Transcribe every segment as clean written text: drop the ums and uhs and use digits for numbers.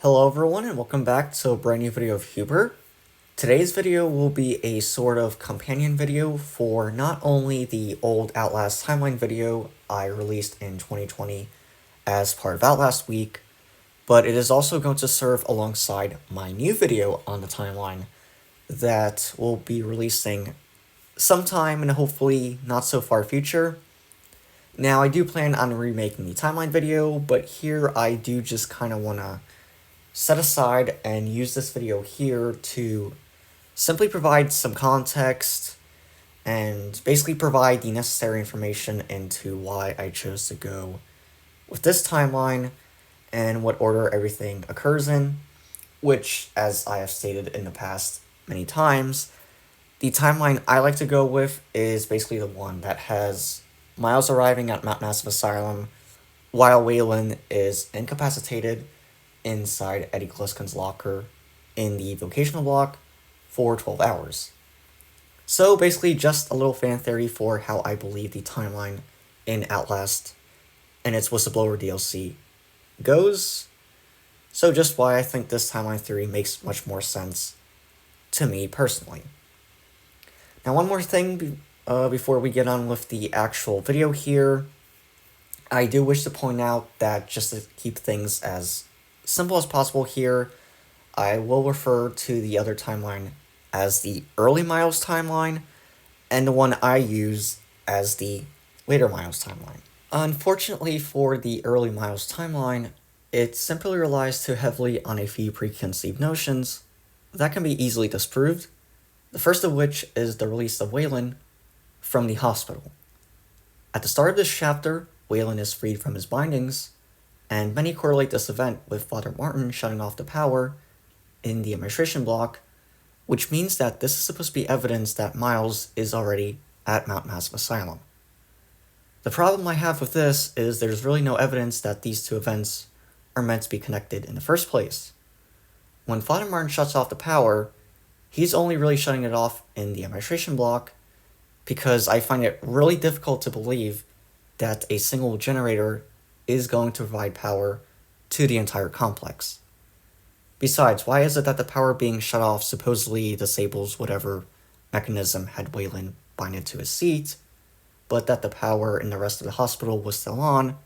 Hello everyone and welcome back to a brand new video of Huber. Today's video will be a sort of companion video for not only the old Outlast timeline video I released in 2020 as part of Outlast week, but it is also going to serve alongside my new video on the timeline that will be releasing sometime in a hopefully not so far future. Now I do plan on remaking the timeline video, but here I do just kind of want to set aside and use this video here to simply provide some context and basically provide the necessary information into why I chose to go with this timeline and what order everything occurs in, which, as I have stated in the past many times, the timeline I like to go with is basically the one that has Miles arriving at Mount Massive Asylum while Waylon is incapacitated inside Eddie Gluskin's locker in the vocational block for 12 hours. So basically just a little fan theory for how I believe the timeline in Outlast and its Whistleblower DLC goes. So just why I think this timeline theory makes much more sense to me personally. Now one more thing before we get on with the actual video here. I do wish to point out that just to keep things as simple as possible here, I will refer to the other timeline as the early Miles timeline, and the one I use as the later Miles timeline. Unfortunately for the early Miles timeline, it simply relies too heavily on a few preconceived notions that can be easily disproved, the first of which is the release of Waylon from the hospital. At the start of this chapter, Waylon is freed from his bindings, and many correlate this event with Father Martin shutting off the power in the administration block, which means that this is supposed to be evidence that Miles is already at Mount Massive Asylum. The problem I have with this is there's really no evidence that these two events are meant to be connected in the first place. When Father Martin shuts off the power, he's only really shutting it off in the administration block because I find it really difficult to believe that a single generator is going to provide power to the entire complex. Besides, why is it that the power being shut off supposedly disables whatever mechanism had Waylon binded to his seat, but that the power in the rest of the hospital was still on,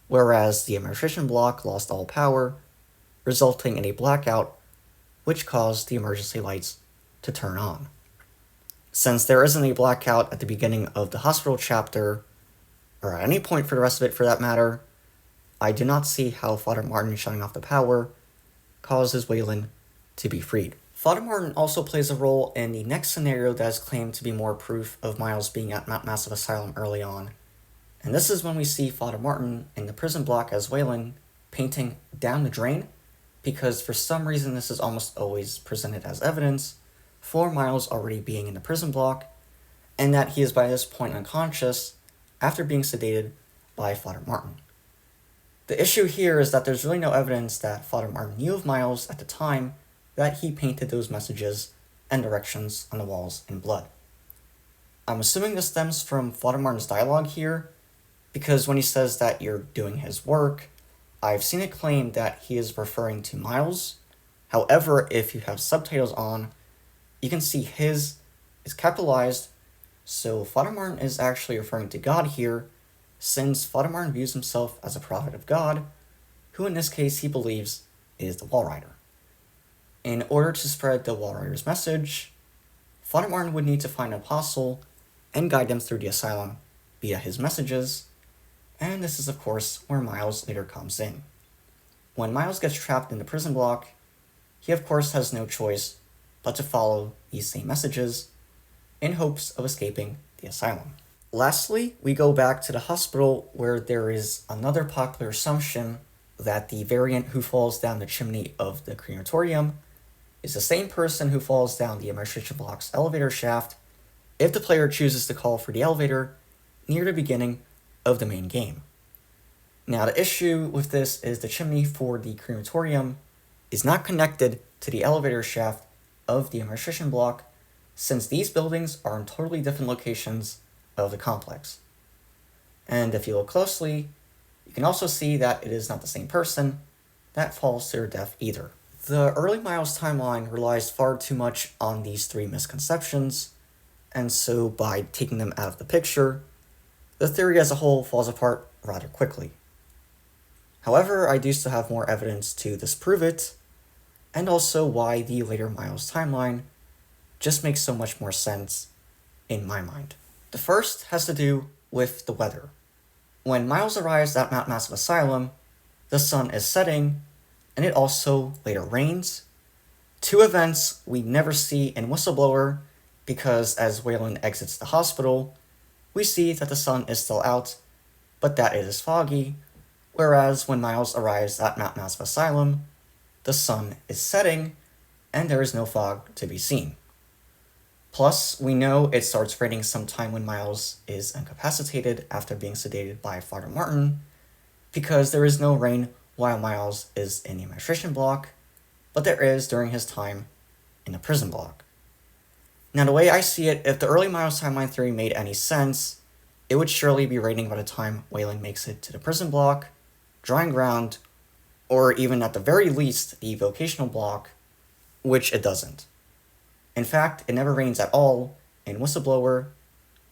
whereas the administration block lost all power, resulting in a blackout, which caused the emergency lights to turn on. Since there isn't a blackout at the beginning of the hospital chapter, or at any point for the rest of it for that matter, I do not see how Father Martin shutting off the power causes Waylon to be freed. Father Martin also plays a role in the next scenario that is claimed to be more proof of Miles being at Mount Massive Asylum early on, and this is when we see Father Martin in the prison block as Waylon painting down the drain, because for some reason this is almost always presented as evidence for Miles already being in the prison block, and that he is by this point unconscious after being sedated by Father Martin. The issue here is that there's really no evidence that Father Martin knew of Miles at the time that he painted those messages and directions on the walls in blood. I'm assuming this stems from Father Martin's dialogue here, because when he says that you're doing his work, I've seen it claimed that he is referring to Miles. However, if you have subtitles on, you can see his is capitalized, so Father Martin is actually referring to God here, since Father Martin views himself as a prophet of God, who in this case he believes is the Walrider. In order to spread the Walrider's message, Father Martin would need to find an apostle and guide them through the asylum via his messages, and this is of course where Miles later comes in. When Miles gets trapped in the prison block, he of course has no choice but to follow these same messages in hopes of escaping the asylum. Lastly, we go back to the hospital where there is another popular assumption that the variant who falls down the chimney of the crematorium is the same person who falls down the administration block's elevator shaft if the player chooses to call for the elevator near the beginning of the main game. Now the issue with this is the chimney for the crematorium is not connected to the elevator shaft of the administration block, since these buildings are in totally different locations of the complex. And if you look closely, you can also see that it is not the same person, that falls to their death either. The early Miles timeline relies far too much on these three misconceptions, and so by taking them out of the picture, the theory as a whole falls apart rather quickly. However, I do still have more evidence to disprove it, and also why the later Miles timeline just makes so much more sense in my mind. The first has to do with the weather. When Miles arrives at Mount Massive Asylum, the sun is setting, and it also later rains. Two events we never see in Whistleblower, because as Waylon exits the hospital, we see that the sun is still out, but that it is foggy, whereas when Miles arrives at Mount Massive Asylum, the sun is setting, and there is no fog to be seen. Plus, we know it starts raining sometime when Miles is incapacitated after being sedated by Father Martin, because there is no rain while Miles is in the administration block, but there is during his time in the prison block. Now, the way I see it, if the early Miles timeline theory made any sense, it would surely be raining by the time Waylon makes it to the prison block, drying ground, or even at the very least the vocational block, which it doesn't. In fact, it never rains at all in Whistleblower,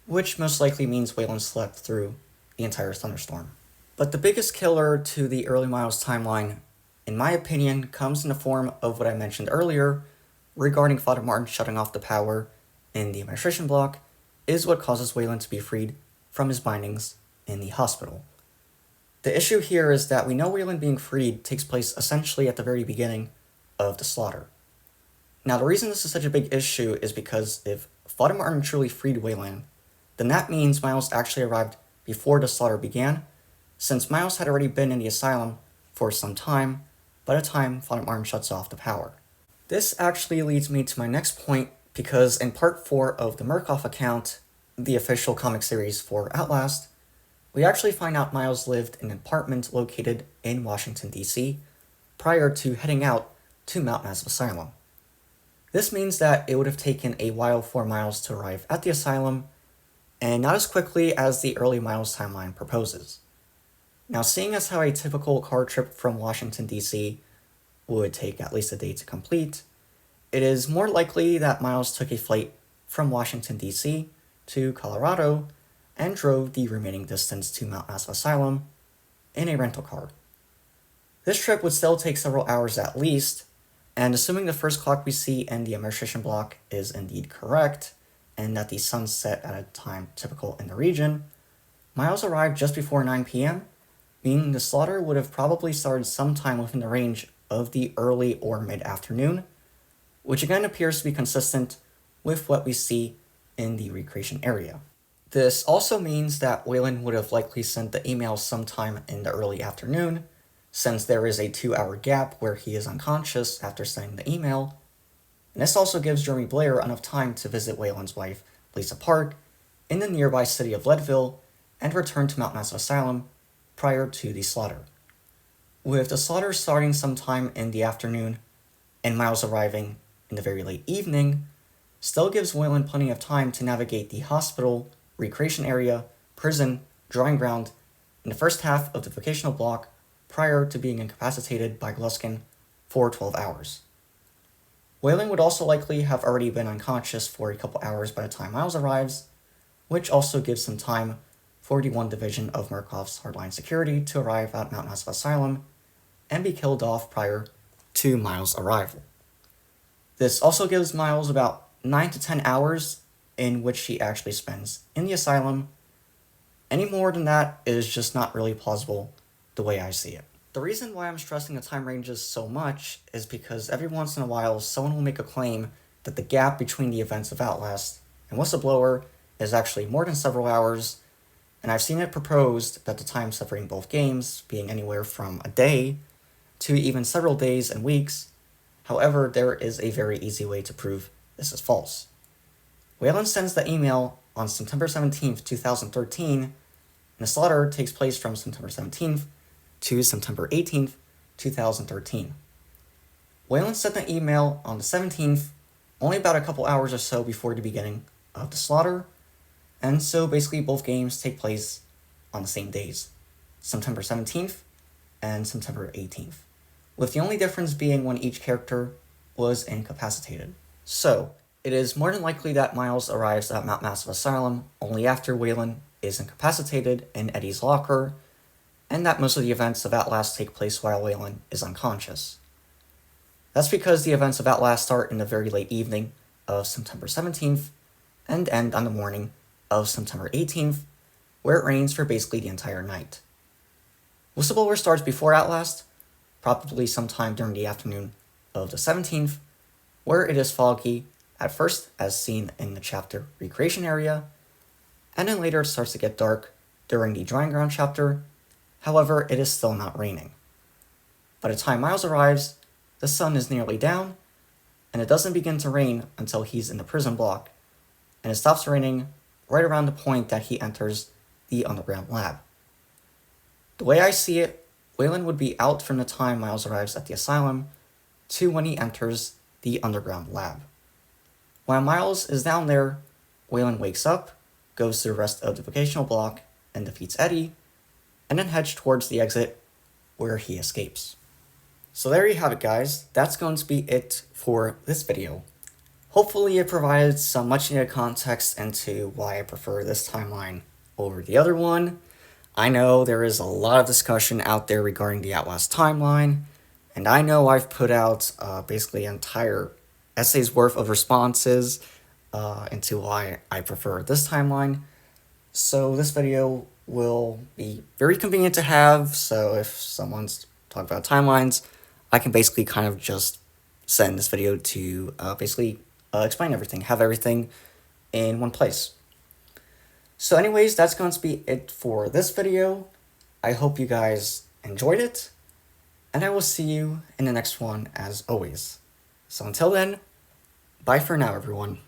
which most likely means Waylon slept through the entire thunderstorm. But the biggest killer to the early Miles timeline, in my opinion, comes in the form of what I mentioned earlier regarding Father Martin shutting off the power in the administration block, is what causes Waylon to be freed from his bindings in the hospital. The issue here is that we know Waylon being freed takes place essentially at the very beginning of the slaughter. Now, the reason this is such a big issue is because if Father Martin truly freed Waylon, then that means Miles actually arrived before the slaughter began, since Miles had already been in the asylum for some time by the time Father Martin shuts off the power. This actually leads me to my next point, because in part 4 of the Murkoff account, the official comic series for Outlast, we actually find out Miles lived in an apartment located in Washington, D.C., prior to heading out to Mount Massive Asylum. This means that it would have taken a while for Miles to arrive at the asylum, and not as quickly as the early Miles timeline proposes. Now, seeing as how a typical car trip from Washington, D.C. would take at least a day to complete, it is more likely that Miles took a flight from Washington, D.C. to Colorado and drove the remaining distance to Mount Massive Asylum in a rental car. This trip would still take several hours at least, and assuming the first clock we see in the administration block is indeed correct, and that the sun set at a time typical in the region, Miles arrived just before 9 p.m., meaning the slaughter would have probably started sometime within the range of the early or mid-afternoon, which again appears to be consistent with what we see in the recreation area. This also means that Waylon would have likely sent the email sometime in the early afternoon, since there is a 2-hour gap where he is unconscious after sending the email, and this also gives Jeremy Blair enough time to visit Waylon's wife, Lisa Park, in the nearby city of Leadville, and return to Mount Massive Asylum prior to the slaughter. With the slaughter starting sometime in the afternoon, and Miles arriving in the very late evening, still gives Waylon plenty of time to navigate the hospital, recreation area, prison, drawing ground, in the first half of the vocational block prior to being incapacitated by Gluskin for 12 hours. Waylon would also likely have already been unconscious for a couple hours by the time Miles arrives, which also gives some time for the 1 Division of Murkoff's hardline security to arrive at Mount Massive Asylum and be killed off prior to Miles' arrival. This also gives Miles about 9 to 10 hours in which he actually spends in the asylum. Any more than that is just not really plausible the way I see it. The reason why I'm stressing the time ranges so much is because every once in a while someone will make a claim that the gap between the events of Outlast and Whistleblower is actually more than several hours, and I've seen it proposed that the time separating both games being anywhere from a day to even several days and weeks. However, there is a very easy way to prove this is false. Waylon sends the email on September 17th, 2013, and the slaughter takes place from September 17th to September 18th, 2013. Waylon sent the email on the 17th, only about a couple hours or so before the beginning of the slaughter, and so basically both games take place on the same days, September 17th and September 18th. with the only difference being when each character was incapacitated. So, it is more than likely that Miles arrives at Mount Massive Asylum only after Waylon is incapacitated in Eddie's locker, and that most of the events of Outlast take place while Waylon is unconscious. That's because the events of Outlast start in the very late evening of September 17th and end on the morning of September 18th, where it rains for basically the entire night. Whistleblower starts before Outlast, probably sometime during the afternoon of the 17th, where it is foggy at first as seen in the chapter Recreation Area, and then later it starts to get dark during the Drying Ground chapter. However, it is still not raining. By the time Miles arrives, the sun is nearly down, and it doesn't begin to rain until he's in the prison block, and it stops raining right around the point that he enters the underground lab. The way I see it, Waylon would be out from the time Miles arrives at the asylum to when he enters the underground lab. While Miles is down there, Waylon wakes up, goes through the rest of the vocational block, and defeats Eddie, and then heads towards the exit where he escapes. So there you have it, guys. That's going to be it for this video. Hopefully it provided some much needed context into why I prefer this timeline over the other one. I know there is a lot of discussion out there regarding the Outlast timeline, and I know I've put out basically an entire essay's worth of responses into why I prefer this timeline. So this video will be very convenient to have, so if someone's talking about timelines, I can basically kind of just send this video to basically explain everything, have everything in one place. So anyways, that's going to be it for this video. I hope you guys enjoyed it, and I will see you in the next one as always. So until then, bye for now, everyone.